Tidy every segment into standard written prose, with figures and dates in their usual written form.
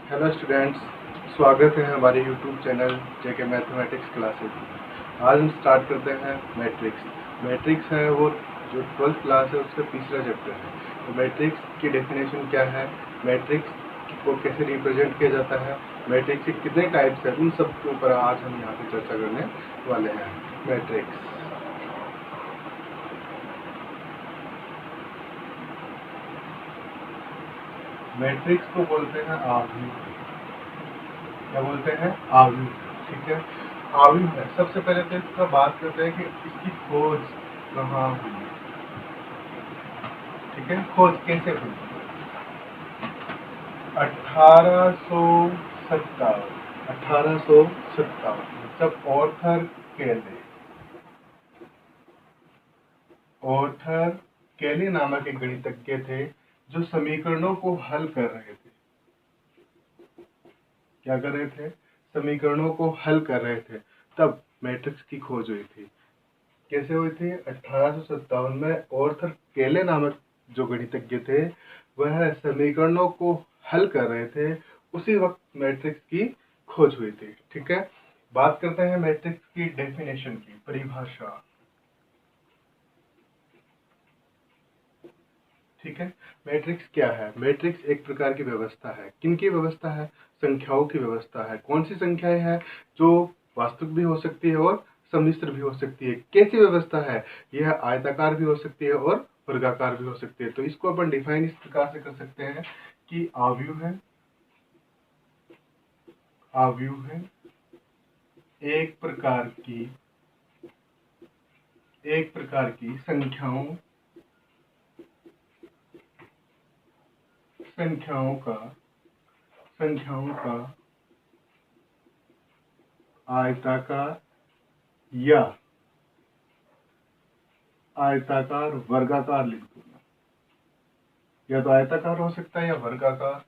Hello students, स्वागत है हमारे यूट्यूब चैनल जेके मैथमेटिक्स क्लासेस में। आज हम स्टार्ट करते हैं मैट्रिक्स। मैट्रिक्स है वो जो 12th क्लास है उसका तीसरा चैप्टर है। तो मैट्रिक्स की डेफिनेशन क्या है, मैट्रिक्स को कैसे रिप्रेजेंट किया जाता है, मैट्रिक्स के कितने टाइप्स हैं, उन सब के ऊपर आज हम यहाँ पे चर्चा करने वाले हैं। मैट्रिक्स मैट्रिक्स को बोलते हैं आव्यूह। क्या बोलते हैं? आव्यूह। ठीक है, आव्यूह है। सबसे पहले तो इसका बात करते हैं कि इसकी खोज कहाँ हुई। ठीक है, खोज कैसे हुई? 1857 जब ऑर्थर केले नामक एक गणितज्ञ थे जो समीकरणों को हल कर रहे थे। क्या कर रहे थे? समीकरणों को हल कर रहे थे। तब मैट्रिक्स की खोज हुई थी। कैसे हुई थी? 1857 में ऑर्थर केले नामक जो गणितज्ञ थे वह समीकरणों को हल कर रहे थे, उसी वक्त मैट्रिक्स की खोज हुई थी। ठीक है, बात करते हैं मैट्रिक्स की डेफिनेशन की, परिभाषा। ठीक है, मैट्रिक्स क्या है? मैट्रिक्स एक प्रकार की व्यवस्था है। किनकी व्यवस्था है? संख्याओं की व्यवस्था है। कौन सी संख्याएं हैं? जो वास्तविक भी हो सकती है और सम्मिश्र भी हो सकती है। कैसी व्यवस्था है? यह आयताकार भी हो सकती है और वर्गाकार भी हो सकती है। तो इसको अपन डिफाइन इस प्रकार से कर सकते हैं कि आव्यूह है एक प्रकार की संख्याओं का आयताकार या आयताकार वर्गाकार लिख दूंगा। या तो आयताकार हो सकता है या वर्गाकार।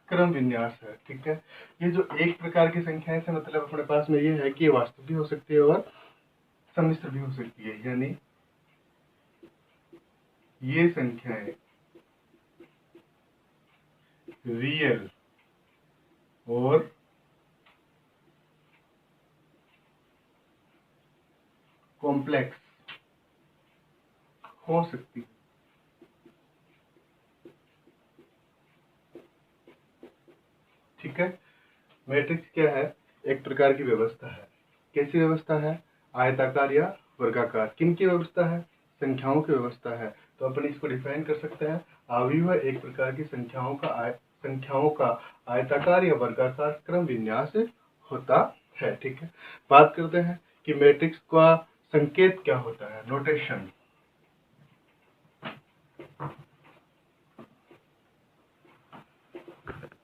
क्रम विन्यास है। ठीक है, ये जो एक प्रकार की संख्याएं से मतलब अपने पास में ये है कि ये वास्तविक भी हो सकती है और सम्मिश्र भी हो सकती है। यानी ये संख्याएं रियल और कॉम्प्लेक्स हो सकती है। ठीक है, मैट्रिक्स क्या है? एक प्रकार की व्यवस्था है। कैसी व्यवस्था है? आयताकार या वर्गाकार। किन की व्यवस्था है? संख्याओं की व्यवस्था है। तो अपन इसको डिफाइन कर सकते हैं, आव्यूह एक प्रकार की संख्याओं का आयताकार या वर्गाकार क्रम विन्यास होता है। ठीक है, बात करते हैं कि मैट्रिक्स का संकेत क्या होता है, नोटेशन।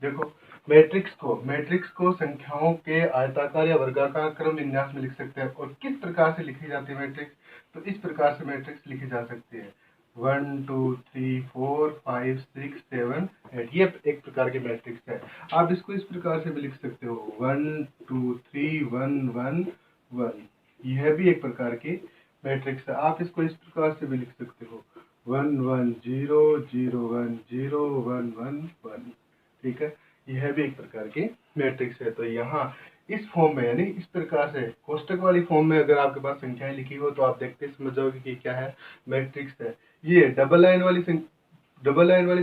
देखो, मैट्रिक्स को संख्याओं के आयताकार या वर्गाकार क्रम विन्यास में लिख सकते हैं। और किस प्रकार से लिखी जाती है मैट्रिक्स? तो इस प्रकार से मैट्रिक्स लिखी जा सकती है, 1 2 3 4 5 6 7 8। ये एक प्रकार की मैट्रिक्स है। आप इसको इस प्रकार से भी लिख सकते हो, 1 2 3 1 1 1। यह भी एक प्रकार की मैट्रिक्स है। आप इसको इस प्रकार से भी लिख सकते हो, 1 1 0 0 1 0 1 1 1। ठीक है, यह भी एक प्रकार की मैट्रिक्स है। तो यहाँ इस फॉर्म में, यानी इस प्रकार से कोष्टक वाली फॉर्म में अगर आपके पास संख्याएं लिखी हो तो आप देखते समझ जाओगे कि क्या है, मैट्रिक्स है। ये डबल लाइन वाली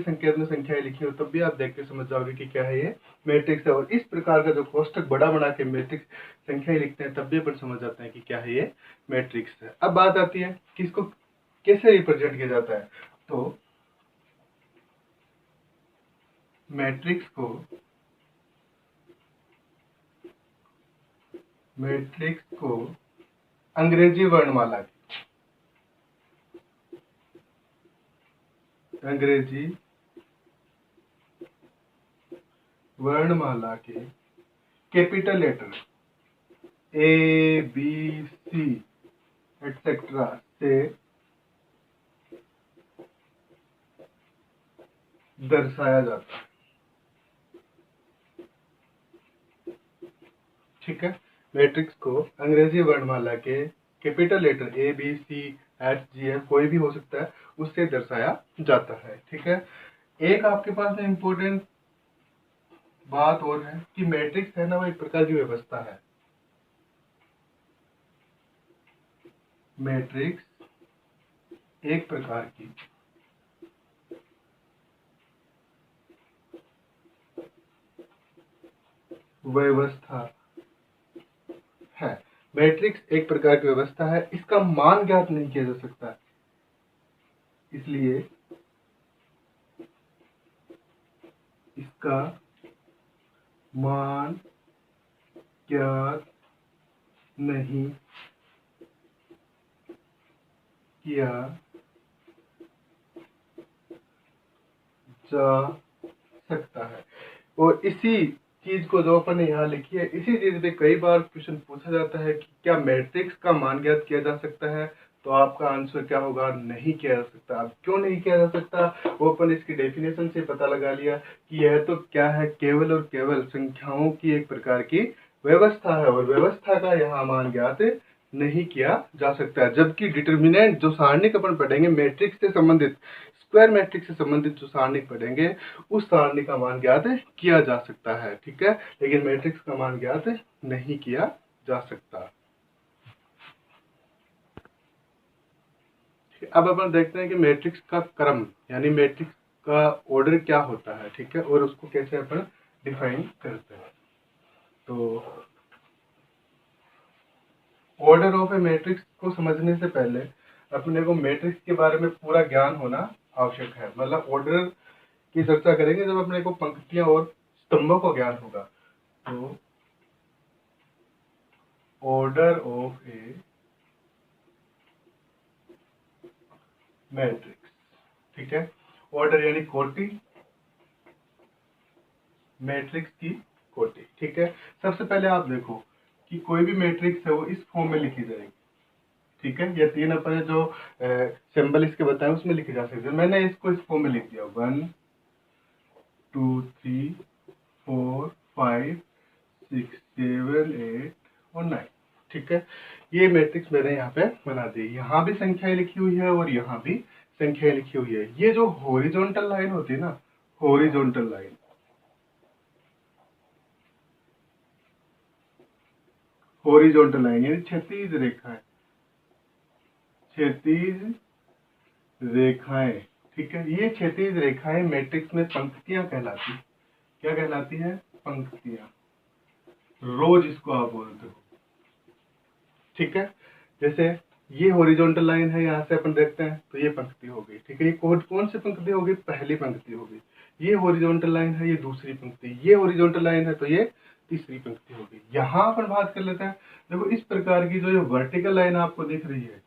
संख्या में संख्याएं लिखी हो तब भी आप देख के समझ जाओगे कि क्या है, ये मैट्रिक्स है। और इस प्रकार का जो कोष्टक बड़ा बना के मैट्रिक्स संख्याएं लिखते हैं तब भी अपन समझ जाते हैं कि क्या है, ये मैट्रिक्स है। अब बात आती है कि इसको कैसे रिप्रेजेंट किया जाता है। तो मैट्रिक्स को अंग्रेजी वर्णमाला के capital letter A B C etcetera से दर्शाया जाता है। ठीक है, मैट्रिक्स को अंग्रेजी वर्णमाला के capital letter A B C HGF कोई भी हो सकता है, उससे दर्शाया जाता है। ठीक है, एक आपके पास में इम्पोर्टेंट बात और है कि मैट्रिक्स है ना, वो एक प्रकार की व्यवस्था है। मैट्रिक्स एक प्रकार की व्यवस्था है। मैट्रिक्स एक प्रकार की व्यवस्था है, इसका मान ज्ञात नहीं किया जा सकता, इसलिए इसका मान ज्ञात नहीं किया जा सकता है। और इसी चीज को जो अपन ने यहाँ लिखी है, इसी चीज पे कई बार क्वेश्चन पूछा जाता है कि क्या मैट्रिक्स का मान ज्ञात किया जा सकता है, तो आपका आंसर क्या होगा, नहीं किया जा सकता। अब क्यों नहीं किया जा सकता, वो अपन इसकी डेफिनेशन से पता लगा लिया कि यह तो क्या है, केवल और केवल संख्याओं की एक प्रकार की व्यवस्था है, और व्यवस्था का यहाँ मान ज्ञात नहीं किया जा सकता है। जबकि डिटर्मिनेंट जो सारणिक अपन पढ़ेंगे मैट्रिक्स से संबंधित, स्क्वायर मैट्रिक्स से संबंधित जो सारणिक पढ़ेंगे, उस सारणी का मान ज्ञात किया जा सकता है। ठीक है, लेकिन मैट्रिक्स का मान ज्ञात नहीं किया जा सकता। अब अपन देखते हैं कि मैट्रिक्स का क्रम यानी मैट्रिक्स का ऑर्डर क्या होता है। ठीक है, और उसको कैसे अपन डिफाइन करते हैं। तो ऑर्डर ऑफ ए मैट्रिक्स को समझने से पहले अपने को मैट्रिक्स के बारे में पूरा ज्ञान होना आवश्यक है। मतलब ऑर्डर की चर्चा करेंगे जब अपने को पंक्तियां और स्तंभों का ज्ञान होगा। तो ऑर्डर ऑफ ए मैट्रिक्स, ठीक है, ऑर्डर यानी कोटि, मैट्रिक्स की कोटि। ठीक है, सबसे पहले आप देखो कि कोई भी मैट्रिक्स है वो इस फॉर्म में लिखी जाएगी। ठीक है, ये तीन अपन जो सिंबल इसके बताए उसमें लिखे जा सकते हैं। मैंने इसको इस फॉर्म में लिख दिया, 1 2 3 4 5 6 7 8 और 9। ठीक है, ये मैट्रिक्स मैंने यहाँ पे बना दी। यहाँ भी संख्याएं लिखी हुई है और यहाँ भी संख्याएं लिखी हुई है। ये जो हॉरिजॉन्टल लाइन होती है ना, हॉरिजॉन्टल लाइन, हॉरिजॉन्टल लाइन यानी क्षैतिज रेखा है, क्षैतिज रेखाएं। ठीक है, ये क्षैतिज रेखाएं मैट्रिक्स में पंक्तियां कहलाती है। क्या कहलाती है, पंक्तियां, रोज इसको आप बोलते हो। ठीक है, जैसे ये हॉरिजॉन्टल लाइन है, यहाँ से अपन देखते हैं तो ये पंक्ति हो गई। ठीक है, ये कौन सी पंक्ति हो गई, पहली पंक्ति हो गई। ये हॉरिजॉन्टल लाइन है, ये दूसरी पंक्ति। ये हॉरिजॉन्टल लाइन है तो ये तीसरी पंक्ति हो गई। यहाँ अपन बात कर लेते हैं, देखो इस प्रकार की जो ये वर्टिकल लाइन आपको दिख रही है,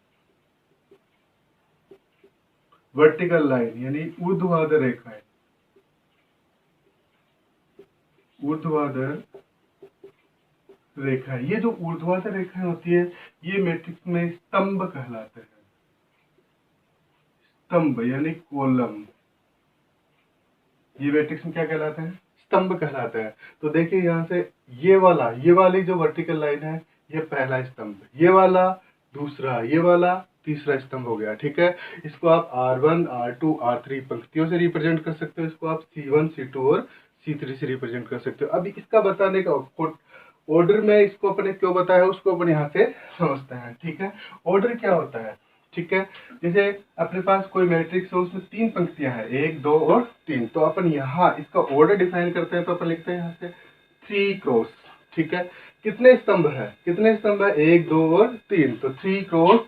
वर्टिकल लाइन यानी ऊर्ध्वाधर रेखाएं, ऊर्ध्वाधर रेखा, ये जो ऊर्ध्वाधर रेखाएं होती है ये मैट्रिक्स में स्तंभ कहलाते हैं। स्तंभ यानी कॉलम, ये मैट्रिक्स में क्या कहलाते हैं, स्तंभ कहलाते हैं। तो देखिए यहाँ से ये वाली जो वर्टिकल लाइन है ये पहला स्तंभ, ये वाला दूसरा, ये वाला तीसरा स्तंभ हो गया। ठीक है, इसको आप R1 R2 R3 पंक्तियों से रिप्रेजेंट कर सकते हो। इसको आप C1 C2 और C3 से रिप्रेजेंट कर सकते हो। अभी इसका बताने का ऑर्डर में इसको अपने क्यों बताया उसको अपन यहाँ से समझते हैं। ठीक है, ऑर्डर क्या होता है। ठीक है, जैसे अपने पास कोई मैट्रिक्स हो उसमें तीन पंक्तियां हैं, 1 2 और 3, तो अपन यहाँ इसका ऑर्डर डिफाइन करते हैं। तो अपन लिखते हैं यहाँ से 3 क्रॉस। ठीक है, कितने स्तंभ है, कितने स्तंभ है, 1 2 और 3, तो 3 क्रॉस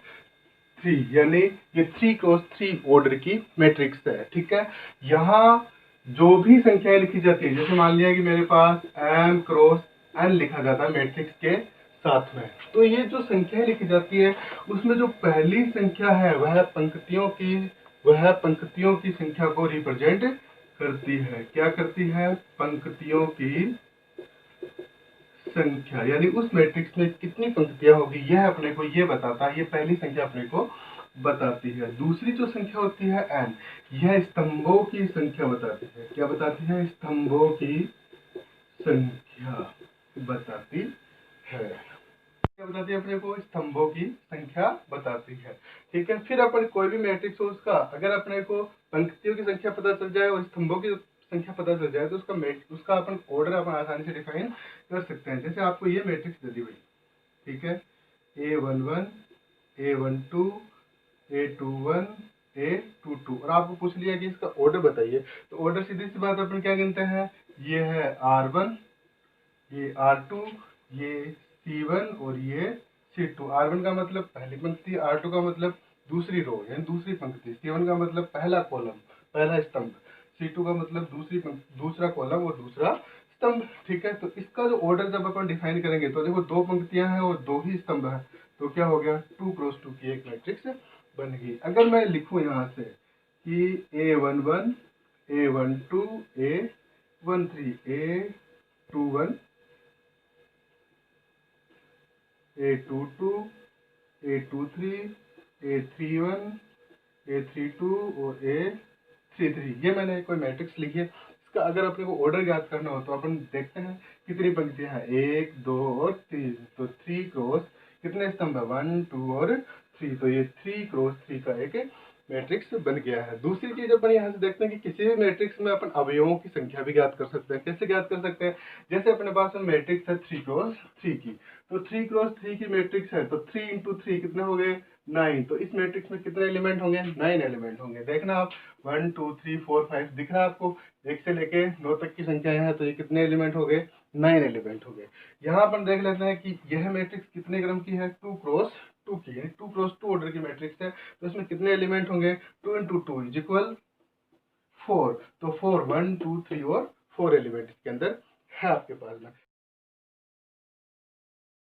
3 यानी ये 3 क्रॉस 3 ऑर्डर की मैट्रिक्स है। ठीक है, यहाँ जो भी संख्याएं लिखी जाती है, जैसे मान लिया कि मेरे पास m क्रॉस n लिखा जाता है मैट्रिक्स के साथ में, तो ये जो संख्या लिखी जाती है उसमें जो पहली संख्या है वह पंक्तियों की संख्या को रिप्रेजेंट करती है। क्या करती है, पंक्तियों की संख्या, यानी उस मैट्रिक्स में कितनी पंक्तियां होगी यह अपने को ये बताता है। ये पहली संख्या अपने को बताती है। दूसरी जो संख्या होती है n, यह स्तंभों की संख्या बताती है। क्या बताती है, स्तंभों की संख्या बताती है। क्या बताती है अपने को, स्तंभों की संख्या बताती है। ठीक है, फिर अपन कोई भी मैट्रिक्स हो उसका अगर अपने को पंक्तियों की संख्या पता चल जाए और स्तंभों की संख्या पता चल जाए तो उसका अपन ऑर्डर अपन आसानी से डिफाइन कर सकते हैं। जैसे आपको ये मैट्रिक्स दे दी भाई, ठीक है, A11 A12 A21 A22 और आपको पूछ लिया कि इसका ऑर्डर बताइए, तो ऑर्डर सीधी सी बात अपन क्या गिनते हैं, ये है R1, ये R2, ये C1 और ये C2। R1 का मतलब पहली पंक्ति, R2 का मतलब दूसरी रो यानी दूसरी पंक्ति, C1 का मतलब पहला कॉलम पहला स्तंभ, C2 का मतलब दूसरा कॉलम और दूसरा स्तंभ। ठीक है, तो इसका जो ऑर्डर जब अपन डिफाइन करेंगे तो देखो दो पंक्तियां हैं और दो ही स्तंभ है, तो क्या हो गया 2 क्रॉस 2 की एक मैट्रिक्स बन गई। अगर मैं लिखूं यहाँ से कि A11 A12 A13 A21 A22 A23 A31 A32 और A33, ये मैंने कोई मैट्रिक्स लिखी है। इसका अगर अपने को ऑर्डर याद करना हो तो अपन देखते हैं कितनी पंक्तियां हैं, 1 2 और 3, तो 3 क्रॉस कितने स्तंभ है 1 2 और 3, तो ये 3 क्रॉस 3 का एक मैट्रिक्स बन गया है। दूसरी चीज अपन यहाँ से देखते हैं कि किसी भी मैट्रिक्स में अपन अवयवों की संख्या भी ज्ञात कर सकते हैं। कैसे ज्ञात कर सकते हैं, जैसे अपने पास में मैट्रिक्स है 3 क्रॉस 3 की, तो 3 क्रॉस 3 की मैट्रिक्स है तो 3 इंटू 3 कितने हो गए 9, तो इस मैट्रिक्स में कितने एलिमेंट होंगे 9 एलिमेंट होंगे। देखना आप 1 2 3 4 5 दिख रहा है आपको, 1 से लेके 9 तक की संख्या है, तो ये कितने एलिमेंट हो गए 9 एलिमेंट हो गए। यहाँ अपन देख लेते हैं कि यह मैट्रिक्स कितने क्रम की है 2 क्रॉस 2 की, यानी 2 क्रॉस 2 ऑर्डर की मैट्रिक्स है, तो इसमें कितने एलिमेंट होंगे 2 इंटू 2 इज इक्वल 4, तो 4 1 2 3 और 4 एलिमेंट इसके अंदर है आपके पास में।